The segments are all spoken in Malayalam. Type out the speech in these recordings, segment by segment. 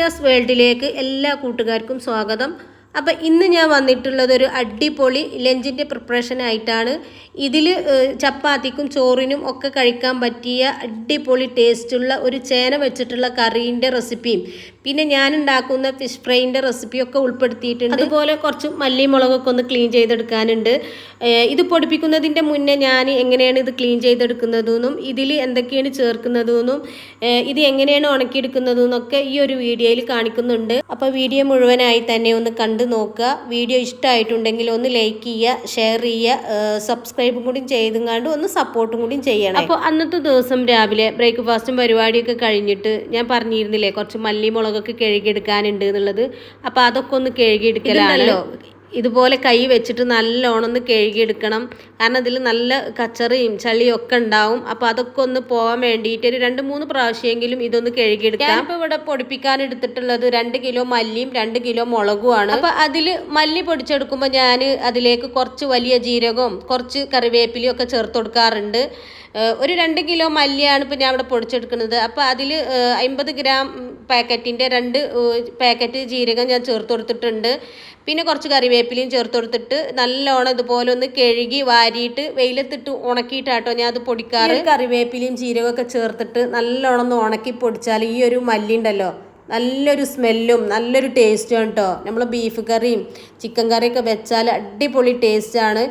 സഫിയാസ് വേൾഡിലേക്ക് എല്ലാ കൂട്ടുകാർക്കും സ്വാഗതം. അപ്പോൾ ഇന്ന് ഞാൻ വന്നിട്ടുള്ളത് ഒരു അടിപൊളി ലഞ്ചിൻ്റെ പ്രിപ്പറേഷൻ ആയിട്ടാണ്. ഇതിൽ ചപ്പാത്തിക്കും ചോറിനും ഒക്കെ കഴിക്കാൻ പറ്റിയ അടിപൊളി ടേസ്റ്റുള്ള ഒരു ചേന വെച്ചിട്ടുള്ള കറീൻ്റെ റെസിപ്പിയും പിന്നെ ഞാൻ ഉണ്ടാക്കുന്ന ഫിഷ് ഫ്രൈൻ്റെ റെസിപ്പിയൊക്കെ ഉൾപ്പെടുത്തിയിട്ടുണ്ട്. അതുപോലെ കുറച്ച് മല്ലി മുളകൊക്കെ ഒന്ന് ക്ലീൻ ചെയ്തെടുക്കാനുണ്ട്. ഇത് പൊടിപ്പിക്കുന്നതിൻ്റെ മുന്നേ ഞാൻ എങ്ങനെയാണ് ഇത് ക്ലീൻ ചെയ്തെടുക്കുന്നതെന്നും ഇതിൽ എന്തൊക്കെയാണ് ചേർക്കുന്നതെന്നും ഇത് എങ്ങനെയാണ് ഉണക്കിയെടുക്കുന്നതെന്നൊക്കെ ഈ ഒരു വീഡിയോയിൽ കാണിക്കുന്നുണ്ട്. അപ്പോൾ വീഡിയോ മുഴുവനായി തന്നെ ഒന്ന് കണ്ടു നോക്കുക. വീഡിയോ ഇഷ്ടമായിട്ടുണ്ടെങ്കിൽ ഒന്ന് ലൈക്ക് ചെയ്യുക, ഷെയർ ചെയ്യുക, സബ്സ്ക്രൈബും കൂടി ചെയ്തുകൊണ്ട് ഒന്ന് സപ്പോർട്ടും കൂടി ചെയ്യണം. അപ്പോൾ അന്നത്തെ ദിവസം രാവിലെ ബ്രേക്ക്ഫാസ്റ്റും പരിപാടിയൊക്കെ കഴിഞ്ഞിട്ട് ഞാൻ പറഞ്ഞിരുന്നില്ലേ കുറച്ച് മല്ലി മുളകൊക്കെ കഴുകിയെടുക്കാനുണ്ട് എന്നുള്ളത്. അപ്പോൾ അതൊക്കെ ഒന്ന് കഴുകിയെടുക്കലാണല്ലോ. ഇതുപോലെ കൈ വെച്ചിട്ട് നല്ലോണം ഒന്ന് കഴുകിയെടുക്കണം. കാരണം ഇതിൽ നല്ല കച്ചറയും ചളിയും ഒക്കെ ഉണ്ടാവും. അപ്പോൾ അതൊക്കെ ഒന്ന് പോകാൻ വേണ്ടിയിട്ട് ഒരു 2-3 പ്രാവശ്യമെങ്കിലും ഇതൊന്ന് കഴുകിയെടുക്കാം. ഇപ്പോൾ ഇവിടെ പൊടിപ്പിക്കാൻ എടുത്തിട്ടുള്ളത് 2 കിലോ മല്ലിയും 2 കിലോ മുളകുമാണ്. അപ്പോൾ അതിൽ മല്ലി പൊടിച്ചെടുക്കുമ്പോൾ ഞാൻ അതിലേക്ക് കുറച്ച് വലിയ ജീരകവും കുറച്ച് കറിവേപ്പിലയും ഒക്കെ ചേർത്ത് കൊടുക്കാറുണ്ട്. ഒരു 2 കിലോ മല്ലിയാണ് ഇപ്പോൾ ഞാൻ ഇവിടെ പൊടിച്ചെടുക്കുന്നത്. അപ്പോൾ അതിൽ 50 ഗ്രാം പാക്കറ്റിൻ്റെ 2 പാക്കറ്റ് ജീരകം ഞാൻ ചേർത്ത് കൊടുത്തിട്ടുണ്ട്. പിന്നെ കുറച്ച് കറിവേപ്പിലയും ചേർത്ത് കൊടുത്തിട്ട് നല്ലോണം ഇതുപോലെ ഒന്ന് കഴുകി വാരിയിട്ട് വെയിലത്തിട്ട് ഉണക്കിയിട്ടാട്ടോ ഞാൻ അത് പൊടിക്കാറ്. കറിവേപ്പിലയും ജീരകമൊക്കെ ചേർത്തിട്ട് നല്ലോണം ഒന്ന് ഉണക്കി പൊടിച്ചാൽ ഈ ഒരു മല്ലി ഉണ്ടല്ലോ നല്ലൊരു സ്മെല്ലും നല്ലൊരു ടേസ്റ്റും കേട്ടോ. നമ്മൾ ബീഫ് കറിയും ചിക്കൻ കറിയൊക്കെ വെച്ചാൽ അടിപൊളി ടേസ്റ്റാണ്.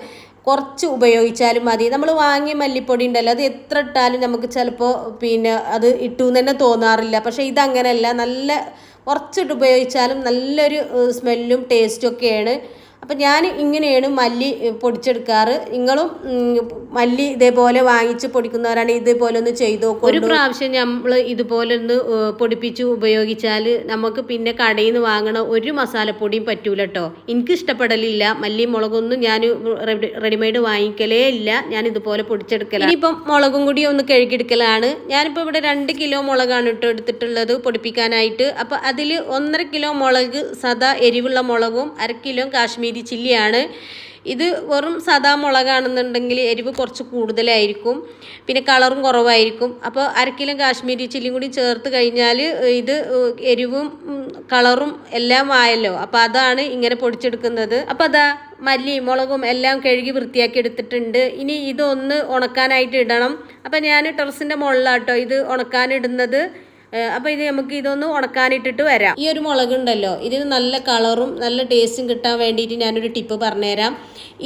കുറച്ച് ഉപയോഗിച്ചാലും മതി. നമ്മൾ വാങ്ങിയ മല്ലിപ്പൊടി ഉണ്ടല്ലോ അത് എത്ര ഇട്ടാലും നമുക്ക് ചിലപ്പോൾ അത് ഇട്ടു എന്ന് തന്നെ തോന്നാറില്ല. പക്ഷേ ഇതങ്ങനെയല്ല, നല്ല കുറച്ചിട്ട് ഉപയോഗിച്ചാലും നല്ലൊരു സ്മെല്ലും ടേസ്റ്റും ഒക്കെയാണ്. അപ്പം ഞാൻ ഇങ്ങനെയാണ് മല്ലി പൊടിച്ചെടുക്കാറ്. നിങ്ങളും മല്ലി ഇതേപോലെ വാങ്ങിച്ച് പൊടിക്കുന്നവരാണ് ഇതേപോലെ ഒന്ന് ചെയ്ത് നോക്കും. ഒരു പ്രാവശ്യം നമ്മൾ ഇതുപോലെ ഒന്ന് പൊടിപ്പിച്ച് ഉപയോഗിച്ചാൽ നമുക്ക് പിന്നെ കടയിൽ നിന്ന് വാങ്ങണ ഒരു മസാലപ്പൊടിയും പറ്റൂല കേട്ടോ. എനിക്ക് ഇഷ്ടപ്പെടലില്ല. മല്ലി മുളകൊന്നും ഞാൻ റെഡിമെയ്ഡ് വാങ്ങിക്കലേ ഇല്ല. ഞാൻ ഇതുപോലെ പൊടിച്ചെടുക്കലാണ്. ഇനിയിപ്പം മുളകും കൂടി ഒന്ന് കഴുകിയെടുക്കലാണ്. ഞാനിപ്പോൾ ഇവിടെ 2 കിലോ മുളകാണ് എടുത്തിട്ടുള്ളത് പൊടിപ്പിക്കാനായിട്ട്. അപ്പോൾ അതിൽ 1.5 കിലോ മുളക് സദാ എരിവുള്ള മുളകും 1/2 കിലോ കാശ്മീരി ചില്ലിയാണ്. ഇത് വെറും സാദാ മുളകാണെന്നുണ്ടെങ്കിൽ എരിവ് കുറച്ച് കൂടുതലായിരിക്കും, പിന്നെ കളറും കുറവായിരിക്കും. അപ്പോൾ 1/2 കിലോ കാശ്മീരി ചില്ലിയും കൂടി ചേർത്ത് കഴിഞ്ഞാൽ ഇത് എരിവും കളറും എല്ലാം ആയല്ലോ. അപ്പോൾ അതാണ് ഇങ്ങനെ പൊടിച്ചെടുക്കുന്നത്. അപ്പോൾ അതാ മല്ലി മുളകും എല്ലാം കഴുകി വൃത്തിയാക്കി എടുത്തിട്ടുണ്ട്. ഇനി ഇതൊന്ന് ഉണക്കാനായിട്ട് ഇടണം. അപ്പോൾ ഞാൻ ടെറസിൻ്റെ മുകളിലാട്ടോ ഇത് ഉണക്കാനിടുന്നത്. അപ്പോൾ നമുക്ക് ഇതൊന്ന് ഉണക്കാനിട്ടിട്ട് വരാം. ഈ ഒരു മുളകുണ്ടല്ലോ ഇതിന് നല്ല കളറും നല്ല ടേസ്റ്റും കിട്ടാൻ വേണ്ടിയിട്ട് ഞാനൊരു ടിപ്പ് പറഞ്ഞുതരാം.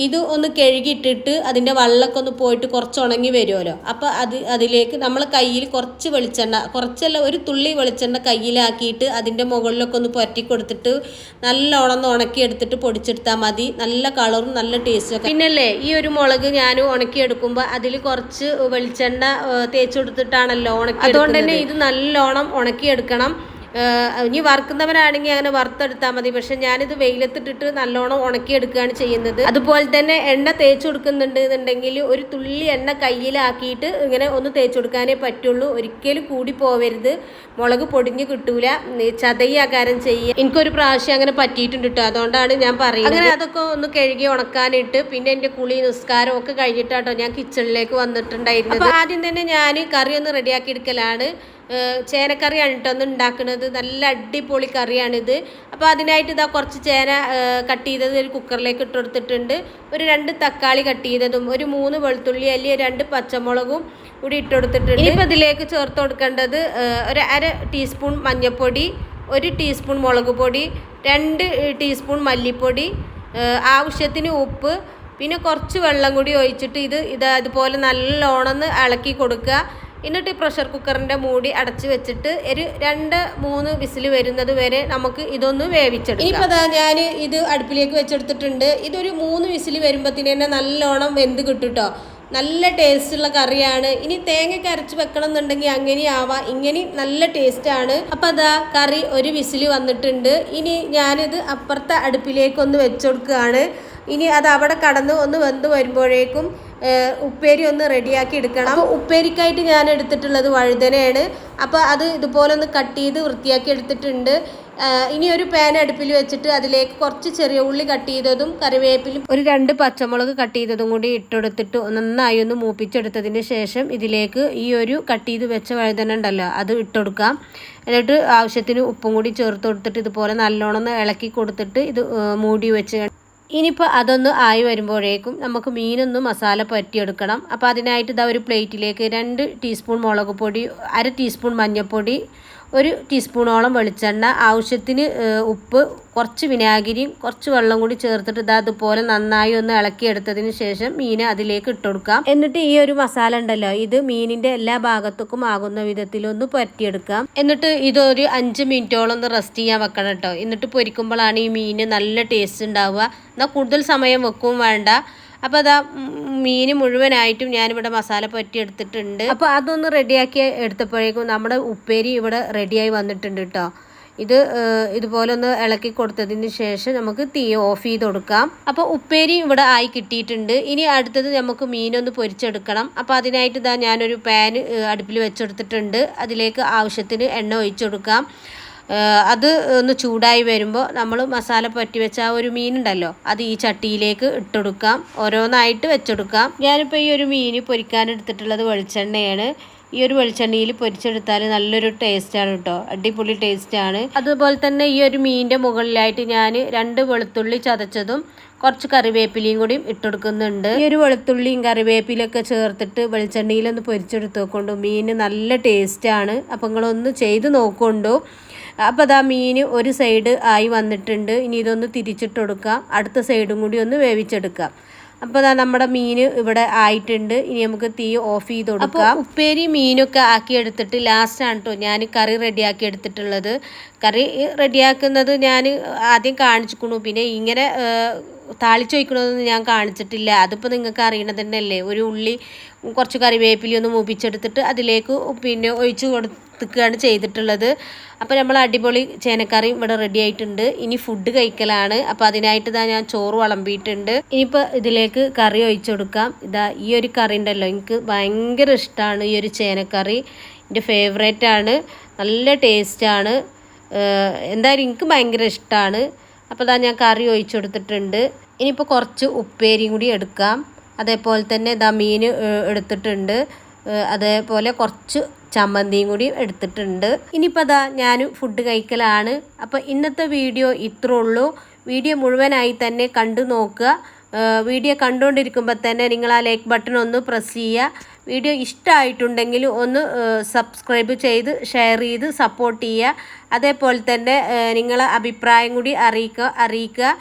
ഇത് ഒന്ന് കഴുകിയിട്ടിട്ട് അതിൻ്റെ വെള്ളമൊക്കെ ഒന്ന് പോയിട്ട് കുറച്ച് ഉണങ്ങി വരുമല്ലോ. അപ്പോൾ അതിലേക്ക് നമ്മൾ കയ്യിൽ കുറച്ച് വെളിച്ചെണ്ണ, കുറച്ചല്ല ഒരു തുള്ളി വെളിച്ചെണ്ണ കയ്യിലാക്കിയിട്ട് അതിൻ്റെ മുകളിലൊക്കെ ഒന്ന് പുരട്ടി കൊടുത്തിട്ട് നല്ലോണം ഒന്ന് ഉണക്കിയെടുത്തിട്ട് പൊടിച്ചെടുത്താൽ മതി. നല്ല കളറും നല്ല ടേസ്റ്റും ഒക്കെ. പിന്നല്ലേ ഈ ഒരു മുളക് ഞാൻ ഉണക്കിയെടുക്കുമ്പോൾ അതിൽ കുറച്ച് വെളിച്ചെണ്ണ തേച്ച് കൊടുത്തിട്ടാണല്ലോ ഉണക്കി. അതുകൊണ്ട് തന്നെ ഇത് നല്ലോണം ഉണക്കിയെടുക്കണം. ഇനി വറുക്കുന്നവരാണെങ്കിൽ അങ്ങനെ വറുത്തെടുത്താൽ മതി. പക്ഷെ ഞാനിത് വെയിലത്തിട്ടിട്ട് നല്ലോണം ഉണക്കിയെടുക്കുകയാണ് ചെയ്യുന്നത്. അതുപോലെ തന്നെ എണ്ണ തേച്ച് കൊടുക്കുന്നുണ്ട് എന്നുണ്ടെങ്കിൽ ഒരു തുള്ളി എണ്ണ കയ്യിലാക്കിയിട്ട് ഇങ്ങനെ ഒന്ന് തേച്ച് കൊടുക്കാനേ പറ്റുള്ളൂ. ഒരിക്കലും കൂടി പോവരുത്, മുളക് പൊടിഞ്ഞ് കിട്ടൂല, ചതയാകാരം ചെയ്യുക. എനിക്കൊരു പ്രാവശ്യം അങ്ങനെ പറ്റിയിട്ടുണ്ട് കേട്ടോ. അതുകൊണ്ടാണ് ഞാൻ പറയുന്നത്. അങ്ങനെ അതൊക്കെ ഒന്ന് കഴുകി ഉണക്കാനിട്ട് പിന്നെ എൻ്റെ കുളി നിസ്കാരം ഒക്കെ കഴിഞ്ഞിട്ടാട്ടോ ഞാൻ കിച്ചണിലേക്ക് വന്നിട്ടുണ്ടായിരുന്നത്. അപ്പോൾ ആദ്യം തന്നെ ഞാൻ കറി ഒന്ന് റെഡിയാക്കി എടുക്കലാണ്. ചേനക്കറിയാണ് കേട്ടോ ഒന്ന് ഉണ്ടാക്കുന്നത്. നല്ല അടിപൊളി കറിയാണിത്. അപ്പോൾ അതിനായിട്ട് ഇതാ കുറച്ച് ചേന കട്ട് ചെയ്തത് ഒരു കുക്കറിലേക്ക് ഇട്ട് കൊടുത്തിട്ടുണ്ട്. ഒരു 2 തക്കാളി കട്ട് ചെയ്തതും ഒരു 3 വെളുത്തുള്ളി അല്ലി 2 പച്ചമുളകും കൂടി ഇട്ട് കൊടുത്തിട്ടുണ്ട്. ഇനിയിപ്പോൾ ഇതിലേക്ക് ചേർത്ത് കൊടുക്കേണ്ടത് ഒരു 1/2 ടീസ്പൂൺ മഞ്ഞൾപ്പൊടി, 1 ടീസ്പൂൺ മുളക് പൊടി, 2 ടീസ്പൂൺ മല്ലിപ്പൊടി, ആവശ്യത്തിന് ഉപ്പ്, പിന്നെ കുറച്ച് വെള്ളം കൂടി ഒഴിച്ചിട്ട് ഇതുപോലെ നല്ലോണം ഒന്ന് ഇളക്കി കൊടുക്കുക. എന്നിട്ട് പ്രഷർ കുക്കറിൻ്റെ മൂടി അടച്ച് വെച്ചിട്ട് ഒരു 2-3 വിസിൽ വരുന്നത് വരെ നമുക്ക് ഇതൊന്ന് വേവിച്ചെടുക്കാം. ഇനിയിപ്പോൾ അതാ ഞാൻ ഇത് അടുപ്പിലേക്ക് വെച്ചെടുത്തിട്ടുണ്ട്. ഇതൊരു 3 വിസിൽ വരുമ്പോഴത്തേന് തന്നെ നല്ലോണം വെന്ത് കിട്ടും കേട്ടോ. നല്ല ടേസ്റ്റുള്ള കറിയാണ്. ഇനി തേങ്ങ അരച്ച് വെക്കണം എന്നുണ്ടെങ്കിൽ അങ്ങനെ ആവാം, ഇങ്ങനെ നല്ല ടേസ്റ്റാണ്. അപ്പോൾ അതാ കറി ഒരു വിസിൽ വന്നിട്ടുണ്ട്. ഇനി ഞാനിത് അപ്പുറത്തെ അടുപ്പിലേക്കൊന്ന് വെച്ചുകൊടുക്കുകയാണ്. ഇനി അത് അവിടെ കടന്ന് ഒന്ന് വെന്ത് വരുമ്പോഴേക്കും ഉപ്പേരി ഒന്ന് റെഡിയാക്കി എടുക്കണം. അപ്പോൾ ഉപ്പേരിക്കായിട്ട് ഞാൻ എടുത്തിട്ടുള്ളത് വഴുതനയാണ്. അപ്പോൾ അത് ഇതുപോലെ ഒന്ന് കട്ട് ചെയ്ത് വൃത്തിയാക്കി എടുത്തിട്ടുണ്ട്. ഇനി ഒരു പാൻ അടുപ്പിൽ വെച്ചിട്ട് അതിലേക്ക് കുറച്ച് ചെറിയ ഉള്ളി കട്ട് ചെയ്തതും കറിവേപ്പിലും ഒരു 2 പച്ചമുളക് കട്ട് ചെയ്തതും കൂടി ഇട്ടെടുത്തിട്ട് നന്നായി ഒന്ന് മൂപ്പിച്ചെടുത്തതിന് ശേഷം ഇതിലേക്ക് ഈ ഒരു കട്ട് ചെയ്ത് വെച്ച വഴുതന ഉണ്ടല്ലോ അത് ഇട്ടുകൊടുക്കാം. എന്നിട്ട് ആവശ്യത്തിന് ഉപ്പും കൂടി ചേർത്ത് കൊടുത്തിട്ട് ഇതുപോലെ നല്ലോണം ഒന്ന് ഇളക്കി കൊടുത്തിട്ട് ഇത് മൂടി വെച്ച് ഇനിയിപ്പോൾ അതൊന്ന് ആയി വരുമ്പോഴേക്കും നമുക്ക് മീനൊന്ന് മസാല പറ്റിയെടുക്കണം. അപ്പോൾ അതിനായിട്ട് ഇതാ ഒരു പ്ലേറ്റിലേക്ക് 2 ടീസ്പൂൺ മുളക് പൊടി, 1/2 ടീസ്പൂൺ മഞ്ഞൾപ്പൊടി, 1 ടീസ്പൂണോളം വെളിച്ചെണ്ണ, ആവശ്യത്തിന് ഉപ്പ്, കുറച്ച് വിനാഗിരിയും കുറച്ച് വെള്ളം കൂടി ചേർത്തിട്ട് ഇതാ അതുപോലെ നന്നായി ഒന്ന് ഇളക്കിയെടുത്തതിന് ശേഷം മീൻ അതിലേക്ക് ഇട്ട് കൊടുക്കാം. എന്നിട്ട് ഈ ഒരു മസാല ഉണ്ടല്ലോ ഇത് മീനിൻ്റെ എല്ലാ ഭാഗത്തേക്കും ആകുന്ന വിധത്തിലൊന്ന് പറ്റിയെടുക്കാം. എന്നിട്ട് ഇതൊരു 5 മിനിറ്റോളം ഒന്ന് റെസ്റ്റ് ചെയ്യാൻ വെക്കണം കേട്ടോ. എന്നിട്ട് പൊരിക്കുമ്പോഴാണ് ഈ മീൻ നല്ല ടേസ്റ്റ് ഉണ്ടാവുക. എന്നാൽ കൂടുതൽ സമയം വെക്കും വേണ്ട. അപ്പോൾ അതാ മീൻ മുഴുവനായിട്ടും ഞാനിവിടെ മസാല പറ്റി എടുത്തിട്ടുണ്ട്. അപ്പോൾ അതൊന്ന് റെഡിയാക്കി എടുത്തപ്പോഴേക്കും നമ്മുടെ ഉപ്പേരി ഇവിടെ റെഡിയായി വന്നിട്ടുണ്ട് കേട്ടോ. ഇതുപോലെ ഒന്ന് ഇളക്കി കൊടുത്തതിന് ശേഷം നമുക്ക് തീ ഓഫ് ചെയ്ത് കൊടുക്കാം. അപ്പോൾ ഉപ്പേരി ഇവിടെ ആയി കിട്ടിയിട്ടുണ്ട്. ഇനി അടുത്തത് നമുക്ക് മീനൊന്ന് പൊരിച്ചെടുക്കണം. അപ്പോൾ അതിനായിട്ട് ഇതാ ഞാനൊരു പാൻ അടുപ്പിൽ വെച്ചെടുത്തിട്ടുണ്ട്. അതിലേക്ക് ആവശ്യത്തിന് എണ്ണ ഒഴിച്ചു കൊടുക്കാം. അത് ഒന്ന് ചൂടായി വരുമ്പോൾ നമ്മൾ മസാല പറ്റി വെച്ച ആ ഒരു മീനുണ്ടല്ലോ അത് ഈ ചട്ടിയിലേക്ക് ഇട്ടെടുക്കാം. ഓരോന്നായിട്ട് വെച്ചെടുക്കാം. ഞാനിപ്പോൾ ഈ ഒരു മീൻ പൊരിക്കാൻ എടുത്തിട്ടുള്ളത് വെളിച്ചെണ്ണയാണ്. ഈ ഒരു വെളിച്ചെണ്ണയിൽ പൊരിച്ചെടുത്താൽ നല്ലൊരു ടേസ്റ്റാണ് കേട്ടോ, അടിപൊളി ടേസ്റ്റാണ്. അതുപോലെ തന്നെ ഈ ഒരു മീനിൻ്റെ മുകളിലായിട്ട് ഞാൻ 2 വെളുത്തുള്ളി ചതച്ചതും കുറച്ച് കറിവേപ്പിലയും കൂടി ഇട്ടെടുക്കുന്നുണ്ട്. ഈ ഒരു വെളുത്തുള്ളിയും കറിവേപ്പിലൊക്കെ ചേർത്തിട്ട് വെളിച്ചെണ്ണയിലൊന്ന് പൊരിച്ചെടുത്തുകൊണ്ടു മീൻ നല്ല ടേസ്റ്റാണ്. അപ്പോൾ നിങ്ങളൊന്ന് ചെയ്ത് നോക്കൊണ്ടു. അപ്പോൾ അതാ മീൻ ഒരു സൈഡ് ആയി വന്നിട്ടുണ്ട്. ഇനി ഇതൊന്ന് തിരിച്ചിട്ട് കൊടുക്കാം. അടുത്ത സൈഡും കൂടി ഒന്ന് വേവിച്ചെടുക്കാം. അപ്പോൾ അതാ നമ്മുടെ മീൻ ഇവിടെ ആയിട്ടുണ്ട്. ഇനി നമുക്ക് തീ ഓഫ് ചെയ്ത് കൊടുക്കാം. ഉപ്പേരി മീനൊക്കെ ആക്കി എടുത്തിട്ട് ലാസ്റ്റാണ് കേട്ടോ ഞാൻ കറി റെഡിയാക്കി എടുത്തിട്ടുള്ളത്. കറി റെഡിയാക്കുന്നത് ഞാൻ ആദ്യം കാണിച്ചിരിക്കണു. പിന്നെ ഇങ്ങനെ താളിച്ചൊഴിക്കണമെന്ന് ഞാൻ കാണിച്ചിട്ടില്ല. അതിപ്പോൾ നിങ്ങൾക്ക് അറിയണത് തന്നെയല്ലേ. ഒരു ഉള്ളി കുറച്ച് കറിവേപ്പില ഒന്ന് മൂപ്പിച്ചെടുത്തിട്ട് അതിലേക്ക് പിന്നെ ഒഴിച്ച് കൊടുക്കുകയാണ് ചെയ്തിട്ടുള്ളത്. അപ്പോൾ നമ്മൾ അടിപൊളി ചേനക്കറി ഇവിടെ റെഡി ആയിട്ടുണ്ട്. ഇനി ഫുഡ് കഴിക്കലാണ്. അപ്പോൾ അതിനായിട്ട് ഇതാ ഞാൻ ചോറ് വിളമ്പിയിട്ടുണ്ട്. ഇനിയിപ്പോൾ ഇതിലേക്ക് കറി ഒഴിച്ചു കൊടുക്കാം. ഇതാ ഈ ഒരു കറി ഉണ്ടല്ലോ എനിക്ക് ഭയങ്കര ഇഷ്ടമാണ്. ഈ ഒരു ചേനക്കറി എൻ്റെ ഫേവറേറ്റാണ്. നല്ല ടേസ്റ്റാണ്. എന്തായാലും എനിക്ക് ഭയങ്കര ഇഷ്ടമാണ്. അപ്പോൾ ഇതാ ഞാൻ കറി ഒഴിച്ചു കൊടുത്തിട്ടുണ്ട്. ഇനിയിപ്പോൾ കുറച്ച് ഉപ്പേരിയും കൂടി എടുക്കാം. അതേപോലെ തന്നെ ഇതാ മീൻ എടുത്തിട്ടുണ്ട്. അതേപോലെ കുറച്ച് ചമ്മന്തിയും കൂടി എടുത്തിട്ടുണ്ട്. ഇനിയിപ്പോൾ അതാ ഞാൻ ഫുഡ് കഴിക്കലാണ്. അപ്പോൾ ഇന്നത്തെ വീഡിയോ ഇത്രേ ഉള്ളൂ. വീഡിയോ മുഴുവനായി തന്നെ കണ്ടു നോക്കുക. വീഡിയോ കണ്ടുകൊണ്ടിരിക്കുമ്പോൾ തന്നെ നിങ്ങൾ ആ ലൈക്ക് ബട്ടൺ ഒന്ന് പ്രസ് ചെയ്യുക. വീഡിയോ ഇഷ്ടമായിട്ടുണ്ടെങ്കിൽ ഒന്ന് സബ്സ്ക്രൈബ് ചെയ്ത് ഷെയർ ചെയ്ത് സപ്പോർട്ട് ചെയ്യുക. അതേപോലെ തന്നെ നിങ്ങളെ അഭിപ്രായം കൂടി അറിയിക്കുക.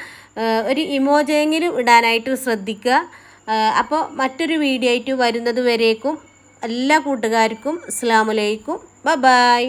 ഒരു ഇമോജെങ്കിലും ഇടാനായിട്ട് ശ്രദ്ധിക്കുക. അപ്പോൾ മറ്റൊരു വീഡിയോ ആയിട്ട് വരുന്നത് വരേക്കും എല്ലാ കൂട്ടുകാർക്കും അസ്സലാമു അലൈക്കും. ബൈ.